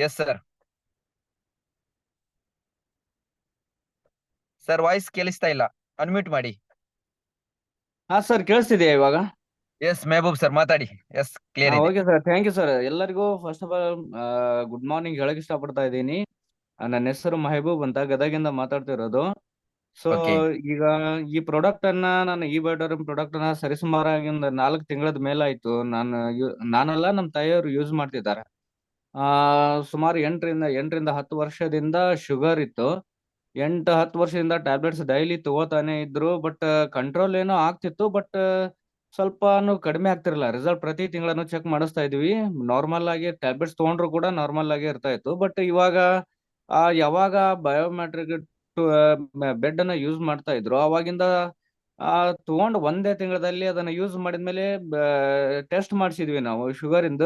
Yes sir. Sir voice ಕೇಳಿಸ್ತಾ ಇಲ್ಲ, unmute ಮಾಡಿ. ಹಾ ಸರ್, ಕೇಳಿಸ್ತಿದೆಯಾ ಇವಾಗ? ಎಸ್ ಮೆಹಬೂಬ್ ಸರ್ ಮಾತಾಡಿ. ಎಸ್ ಕ್ಲಿಯರ್ ಇದೆ. Okay sir, thank you sir. ಎಲ್ಲರಿಗೂ first of all good morning ಹೇಳಕ್ ಇಷ್ಟಪಡ್ತಾ ಇದ್ದೀನಿ. ನನ್ನ ಹೆಸರು ಮೆಹಬೂಬ್ ಅಂತ, ಗದಗಿಂದ ಮಾತಾಡ್ತಿರೋದು. So okay. ಈಗ ಈ ಪ್ರಾಡಕ್ಟ್ ಅನ್ನ ನಾನು ಈ ಬಯೋಡರಮ್ ಪ್ರಾಡಕ್ಟ್ ಅನ್ನ ಸರಿಸುಮಾರಾಗಿ ಒಂದು 4 ತಿಂಗಳದ ಮೇಲಾಯ್ತು. ನಾನಲ್ಲ, ನಮ್ಮ ತಾಯಿಯವರು ಯೂಸ್ ಮಾಡ್ತಿದ್ದಾರೆ. ಸುಮಾರು 8ರಿಂದ 10 ವರ್ಷದಿಂದ ಶುಗರ್ ಇತ್ತು. 8-10 ವರ್ಷದಿಂದ ಟ್ಯಾಬ್ಲೆಟ್ಸ್ ಡೈಲಿ ತಗೋತಾನೆ ಇದ್ರು. ಬಟ್ ಕಂಟ್ರೋಲ್ ಏನೋ ಆಗ್ತಿತ್ತು. ಬಟ್ ಸ್ವಲ್ಪನೂ ಕಡಿಮೆ ಆಗ್ತಿರಲಿಲ್ಲ. ರಿಸಲ್ಟ್ ಪ್ರತಿ ತಿಂಗಳನ್ನು ಚೆಕ್ ಮಾಡಿಸ್ತಾ ಇದ್ವಿ. ನಾರ್ಮಲ್ ಆಗಿ ಟ್ಯಾಬ್ಲೆಟ್ಸ್ ತಗೊಂಡ್ರು ಕೂಡ ನಾರ್ಮಲ್ ಆಗಿ ಇರ್ತಾ ಇತ್ತು. ಬಟ್ ಇವಾಗ ಯಾವಾಗ ಬಯೋಮೆಟ್ರಿಕ್ ಬೆಡ್ ಅನ್ನ ಯೂಸ್ ಮಾಡ್ತಾ ಇದ್ರು, ಅವಾಗಿಂದ ತಗೊಂಡು ಒಂದೇ ತಿಂಗಳಲ್ಲಿ ಅದನ್ನ ಯೂಸ್ ಮಾಡಿದ್ಮೇಲೆ ಟೆಸ್ಟ್ ಮಾಡಿಸಿದ್ವಿ ನಾವು ಶುಗರ್ ಇಂದ.